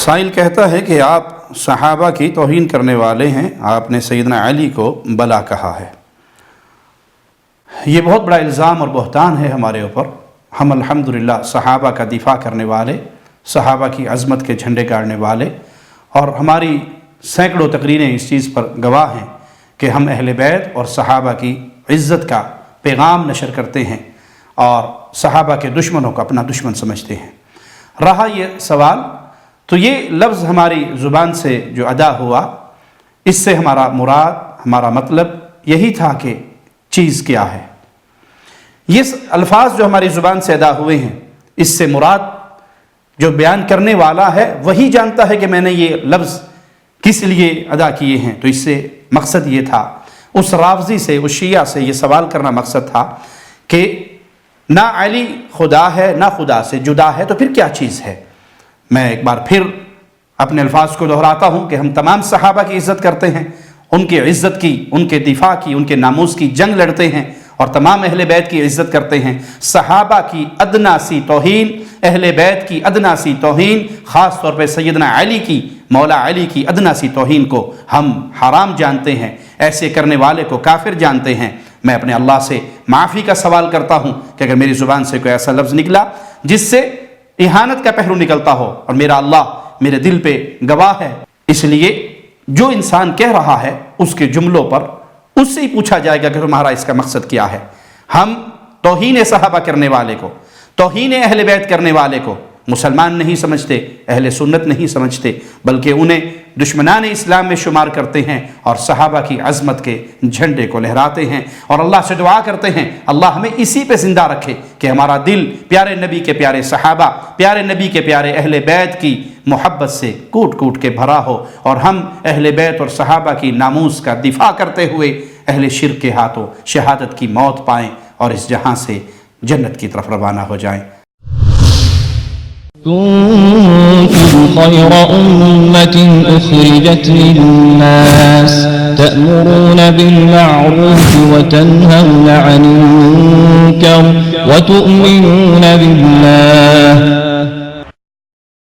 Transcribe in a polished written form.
سائل کہتا ہے کہ آپ صحابہ کی توہین کرنے والے ہیں، آپ نے سیدنا علی کو بلا کہا ہے۔ یہ بہت بڑا الزام اور بہتان ہے ہمارے اوپر۔ ہم الحمدللہ صحابہ کا دفاع کرنے والے، صحابہ کی عظمت کے جھنڈے گاڑنے والے، اور ہماری سینکڑوں تقریریں اس چیز پر گواہ ہیں کہ ہم اہل بیت اور صحابہ کی عزت کا پیغام نشر کرتے ہیں اور صحابہ کے دشمنوں کو اپنا دشمن سمجھتے ہیں۔ رہا یہ سوال، تو یہ لفظ ہماری زبان سے جو ادا ہوا، اس سے ہمارا مراد، ہمارا مطلب یہی تھا کہ چیز کیا ہے۔ یہ الفاظ جو ہماری زبان سے ادا ہوئے ہیں، اس سے مراد جو بیان کرنے والا ہے وہی جانتا ہے کہ میں نے یہ لفظ کس لیے ادا کیے ہیں۔ تو اس سے مقصد یہ تھا، اس رافضی سے، اس شیعہ سے یہ سوال کرنا مقصد تھا کہ نہ علی خدا ہے، نہ خدا سے جدا ہے، تو پھر کیا چیز ہے۔ میں ایک بار پھر اپنے الفاظ کو دہراتا ہوں کہ ہم تمام صحابہ کی عزت کرتے ہیں، ان کی عزت کی، ان کے دفاع کی، ان کے ناموس کی جنگ لڑتے ہیں، اور تمام اہل بیت کی عزت کرتے ہیں۔ صحابہ کی ادنا سی توہین، اہل بیت کی ادنا سی توہین، خاص طور پہ سیدنا علی کی، مولا علی کی ادنا سی توہین کو ہم حرام جانتے ہیں، ایسے کرنے والے کو کافر جانتے ہیں۔ میں اپنے اللہ سے معافی کا سوال کرتا ہوں کہ اگر میری زبان سے کوئی ایسا لفظ نکلا جس سے اہانت کا پہلو نکلتا ہو، اور میرا اللہ میرے دل پہ گواہ ہے، اس لیے جو انسان کہہ رہا ہے اس کے جملوں پر اس سے ہی پوچھا جائے گا کہ تمہارا اس کا مقصد کیا ہے۔ ہم توہین صحابہ کرنے والے کو، توہین اہل بیت کرنے والے کو مسلمان نہیں سمجھتے، اہل سنت نہیں سمجھتے، بلکہ انہیں دشمنان اسلام میں شمار کرتے ہیں، اور صحابہ کی عظمت کے جھنڈے کو لہراتے ہیں، اور اللہ سے دعا کرتے ہیں اللہ ہمیں اسی پہ زندہ رکھے کہ ہمارا دل پیارے نبی کے پیارے صحابہ، پیارے نبی کے پیارے اہل بیت کی محبت سے کوٹ کوٹ کے بھرا ہو، اور ہم اہل بیت اور صحابہ کی ناموس کا دفاع کرتے ہوئے اہل شرک کے ہاتھوں شہادت کی موت پائیں اور اس جہاں سے جنت کی طرف روانہ ہو جائیں۔ كنتم خير أمة أخرجت للناس تأمرون بالمعروف وتنهون عن المنكر وتؤمنون بالله